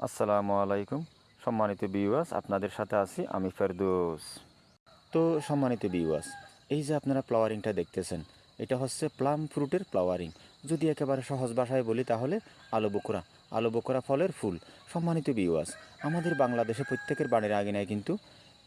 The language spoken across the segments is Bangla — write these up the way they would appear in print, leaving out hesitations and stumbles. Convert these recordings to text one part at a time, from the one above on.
আসসালামু আলাইকুম সম্মানিত ভিউয়ার্স, আপনাদের সাথে আছি আমি ফেরদৌস। তো সম্মানিত ভিউয়ার্স, এই যে আপনারা ফ্লাওয়ারিংটা দেখতেছেন, এটা হচ্ছে প্লাম ফ্রুটের ফ্লাওয়ারিং। যদি একেবারে সহজ ভাষায় বলি তাহলে আলু বোকরা ফলের ফুল। সম্মানিত ভিউয়ার্স, আমাদের বাংলাদেশে প্রত্যেকের বাড়ির আঙিনায় কিন্তু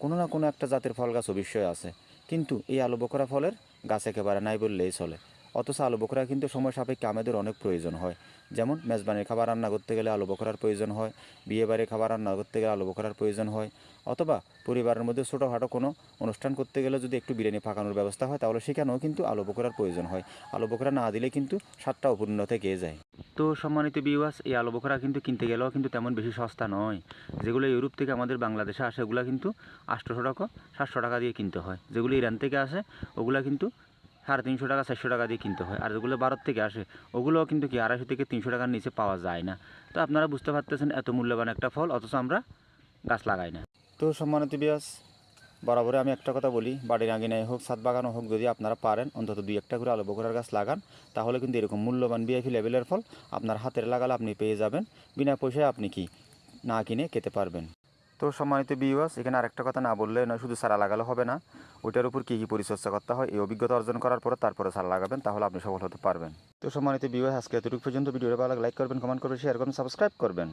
কোনো না কোনো একটা জাতের ফল গাছ অবশ্যই আছে, কিন্তু এই আলু বোকরা ফলের গাছ একেবারে নাই বললেই চলে। অথচ আলু বোকরা কিন্তু সময় সাপেক্ষে আমাদের অনেক প্রয়োজন হয়। যেমন মেজবানির খাবার রান্না করতে গেলে আলু বোখরার প্রয়োজন হয়, বিয়েবাড়ির খাবার রান্না করতে গেলে আলু বোখরার প্রয়োজন হয়, অথবা পরিবারের মধ্যে ছোটোখাটো কোনো অনুষ্ঠান করতে গেলে যদি একটু বিরিয়ানি পাকানোর ব্যবস্থা হয় তাহলে সেখানেও কিন্তু আলু বোখরার প্রয়োজন হয়। আলু বোখরা না দিলে কিন্তু স্বাদটা অপূর্ণ থেকে যায়। তো সম্মানিত ভিউয়ার্স, এই আলু বোখরা কিন্তু কিনতে গেলেও কিন্তু তেমন বেশি সস্তা নয়। যেগুলো ইউরোপ থেকে আমাদের বাংলাদেশে আসে ওগুলো কিন্তু 800 টাকা 700 টাকা দিয়ে কিনতে হয়। যেগুলো ইরান থেকে আসে ওগুলো কিন্তু 350 টাকা 400 টাকা দিয়ে কিনতে হয়। আর যেগুলো ভারত থেকে আসে ওগুলোও কিন্তু কি 250 থেকে 300 টাকার নিচে পাওয়া যায় না। তো আপনারা বুঝতে পারতেছেন এত মূল্যবান একটা ফল অথচ আমরা গাছ লাগাই না। তো সম্মানিত ভিউয়ার্স, বরাবরই আমি একটা কথা বলি, বাড়ির আঙিনায় হোক ছাদ বাগানো হোক, যদি আপনারা পারেন অন্তত 2-1টা করে আলু বোখরার গাছ লাগান, তাহলে কিন্তু এরকম মূল্যবান ভিআইপি লেভেলের ফল আপনার হাতের লাগালে আপনি পেয়ে যাবেন। বিনা পয়সায় আপনি কি না কিনে খেতে পারবেন। তো সম্মানিত ভিউয়ার্স, এখানে আরেকটা কথা না বললে নয়, শুধু চারা লাগালে হবে না, ওইটার উপর কী কী পরিচর্যা করতে হয় এই অভিজ্ঞতা অর্জন করার পরে তারপরে চারা লাগাবেন, তাহলে আপনি সফল হতে পারবেন। তো সম্মানিত ভিউয়ার্স, আজকে এতটুকু পর্যন্ত। ভিডিওটা ভালো লাগলে লাইক করবেন, কমেন্ট করবেন, শেয়ার করবেন, সাবস্ক্রাইব করবেন।